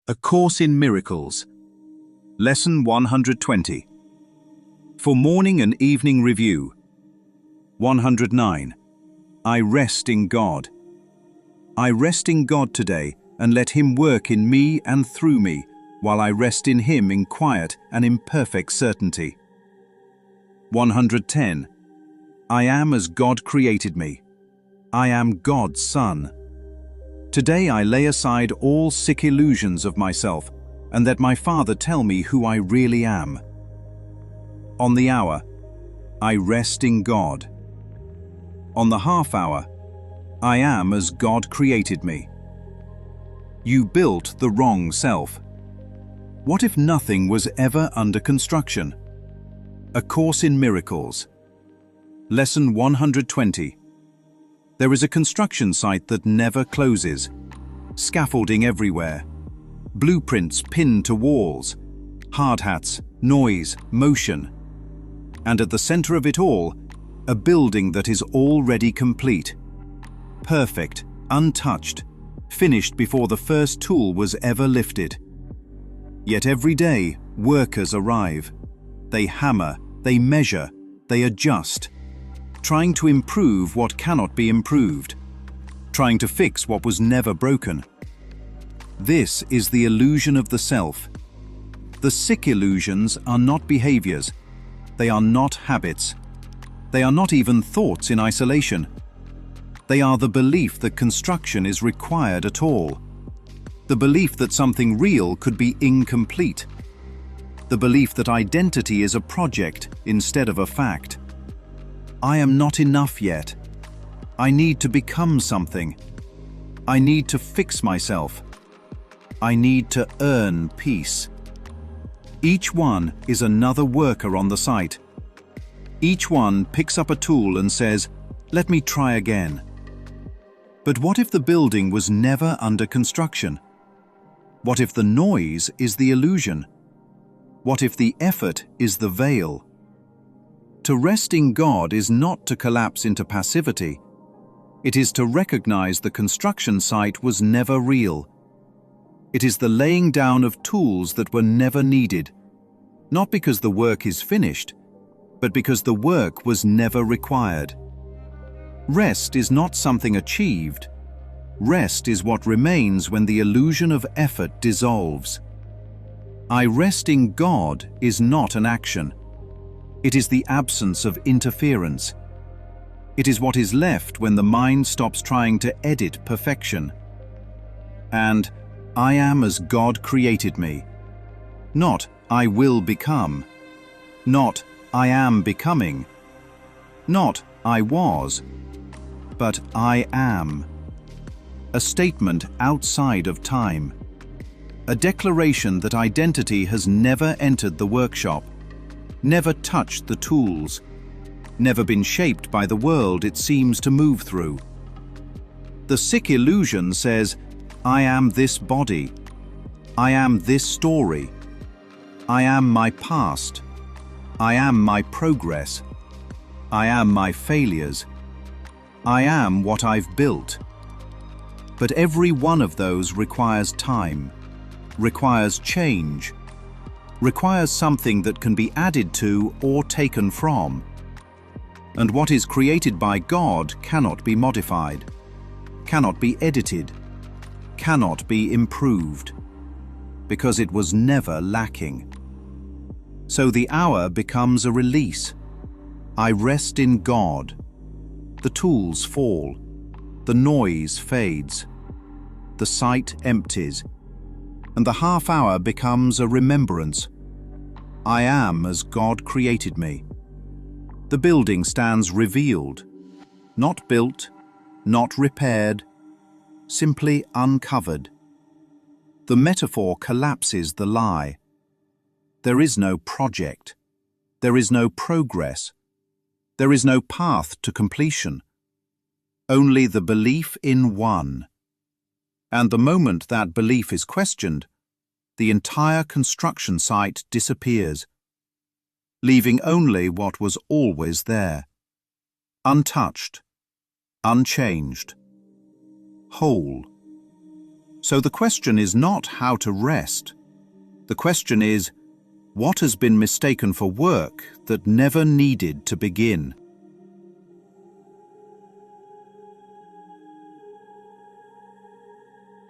A Course in Miracles. Lesson 120. For Morning and Evening Review. 109. I rest in God. I rest in God today, and let Him work in me and through me, while I rest in Him in quiet and in perfect certainty. 110. I am as God created me. I am God's Son. Today I lay aside all sick illusions of myself, and let my Father tell me who I really am. On the hour, I rest in God. On the half hour, I am as God created me. You built the wrong self. What if nothing was ever under construction? A Course in Miracles. Lesson 120. There is a construction site that never closes. Scaffolding everywhere. Blueprints pinned to walls. Hard hats, noise, motion. And at the center of it all, a building that is already complete. Perfect, untouched, finished before the first tool was ever lifted. Yet every day, workers arrive. They hammer, they measure, they adjust. Trying to improve what cannot be improved, trying to fix what was never broken. This is the illusion of the self. The sick illusions are not behaviors. They are not habits. They are not even thoughts in isolation. They are the belief that construction is required at all. The belief that something real could be incomplete. The belief that identity is a project instead of a fact. I am not enough yet. I need to become something. I need to fix myself. I need to earn peace. Each one is another worker on the site. Each one picks up a tool and says, "Let me try again." But what if the building was never under construction? What if the noise is the illusion? What if the effort is the veil? To rest in God is not to collapse into passivity. It is to recognize the construction site was never real. It is the laying down of tools that were never needed, not because the work is finished, but because the work was never required. Rest is not something achieved. Rest is what remains when the illusion of effort dissolves. I rest in God is not an action. It is the absence of interference. It is what is left when the mind stops trying to edit perfection. And I am as God created me. Not I will become. Not I am becoming. Not I was. But I am. A statement outside of time. A declaration that identity has never entered the workshop. Never touched the tools, never been shaped by the world it seems to move through. The sick illusion says, I am this body, I am this story, I am my past, I am my progress, I am my failures, I am what I've built. But every one of those requires time, requires change, requires something that can be added to or taken from. And what is created by God cannot be modified, cannot be edited, cannot be improved, because it was never lacking. So the hour becomes a release. I rest in God. The tools fall, the noise fades, the site empties, and the half hour becomes a remembrance. I am as God created me. The building stands revealed, not built, not repaired, simply uncovered. The metaphor collapses the lie. There is no project. There is no progress. There is no path to completion. Only the belief in one. And the moment that belief is questioned, the entire construction site disappears, leaving only what was always there, untouched, unchanged, whole, So the question is not how to rest. The question is, what has been mistaken for work that never needed to begin?